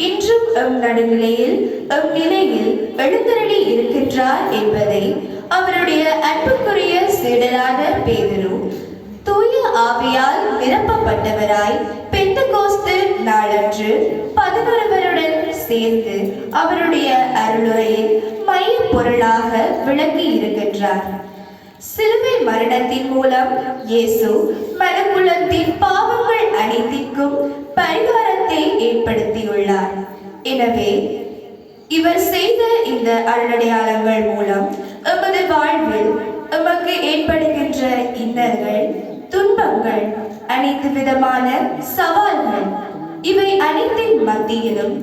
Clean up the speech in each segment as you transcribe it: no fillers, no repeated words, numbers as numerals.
இன்றும் நடுநிலையில் நிலையில் எழுந்தருளி இருக்கின்றார் என்பதை அவருடைய அன்புக்குரிய சீடரான பேதுரு தூய ஆவியால் நிரப்பப்பட்டவராய் பெந்தெகோஸ்து நாளன்று 11 சேர்ந்து அவருடைய அருளுரையில் மைய பொருளாக விளங்கி இருக்கின்றார். சிலுவை மரணத்தின் மூலம் இயேசு மனுக்குலத்தின் பாவங்கள் அனைத்திற்கும் பரிகாரத்தை ஏற்படுத்தியுள்ளார். எனவே இவர் செய்த இந்த அருளடையாளங்கள் மூலம் எமது வாழ்வில் எமக்கு ஏற்படுகின்ற இன்னல்கள், துன்பங்கள், அனைத்து விதமான சவால்கள் இவை அனைத்தின் மத்தியிலும்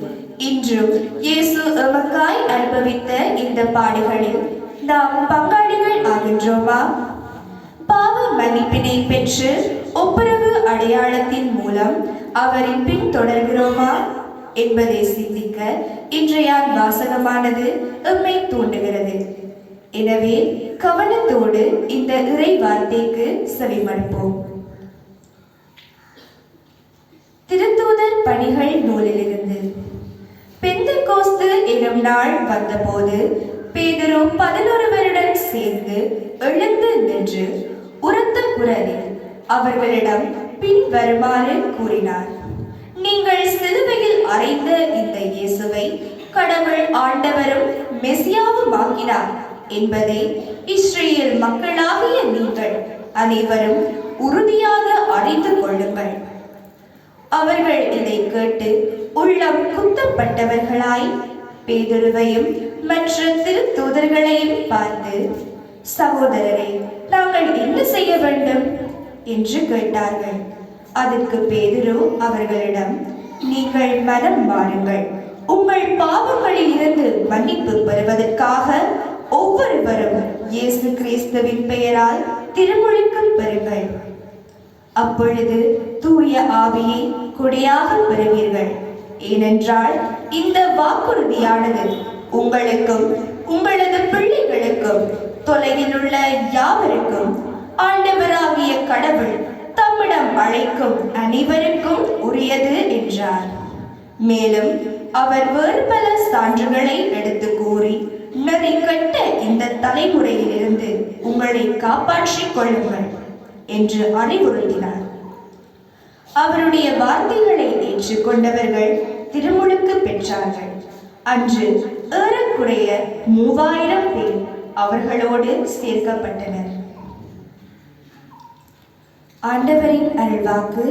இன்றும் இயேசு எமக்காய் அனுபவித்த இந்த பாடுகளில் நாம் பங்காளிகள் ஆகின்றோமா? பாவ மன்னிப்பினை பெற்று ஒப்புரவு அடையாளத்தின் மூலம் அவரின் பின் தொடர்கிறோமா என்பதை சிந்திக்க இன்றைய வாசகமானது எம்மை தூண்டுகிறது. எனவே கவனத்தோடு இந்த இறை வார்த்தைக்கு செவிமடுப்போம். திருத்தூதர் பணிகள் நூலிலிருந்து. பெந்தெகோஸ்து எனும் நாள் வந்தபோது பேதுரு 11 சேர்ந்து எழுந்து நின்று உரத்த குரலில் அவர்களிடம் பின்வருமாறு கூறினார். நீங்கள் சிலுவையில் அறைந்த இந்த இயேசுவை கடவுள் ஆண்டவரும் மெசியாவும் ஆக்கினார் என்பதை இஸ்ரேல் மக்களாகிய நீங்கள் அனைவரும் உறுதியாக அறிந்து கொள்ளுங்கள். அவர்கள் இதை கேட்டு உள்ளம் குத்தப்பட்டவர்களாய் பேதுருவையும் மற்ற திருத்தூதர்களையும் பார்த்து, சகோதரரே, நாங்கள் என்ன செய்ய வேண்டும் என்று கேட்டார்கள். அதற்கு பேதுரு அவர்களிடம், நீங்கள் மனம் மாறுங்கள், உங்கள் பாவங்களில் இருந்து மன்னிப்பு பெறுவதற்காக ஒவ்வொருவரும் இயேசு கிறிஸ்துவின் பெயரால் திருமுழுக்கு பெறுங்கள். அப்பொழுது தூய ஆவியை கொடையாக பெறுவீர்கள். ஏனென்றால் இந்த வாக்குறுதியானது உங்களுக்கும் உங்களது பிள்ளைகளுக்கும் தொலைவில் உள்ள யாவருக்கும் ஆண்டவராகிய கடவுள் தம்மிடம் அழைக்கும் அனைவருக்கும் உரியது என்றார். மேலும் அவர் வேறு பல சான்றுகளை எடுத்து கூறி, நெறிகட்ட இந்த தலைமுறையிலிருந்து உங்களை காப்பாற்றிக் கொள்ளுங்கள் என்று அறிவுறுத்தினார். அவருடைய வார்த்தைகளை ஏற்றுக்கொண்டவர்கள் திருமுழுக்கு பெற்றார்கள். அன்று ஏறக்குறைய 3000 பேர் அவர்களோடு சேர்க்கப்பட்டனர். ஆண்டவரின் அருள்வாக்கு.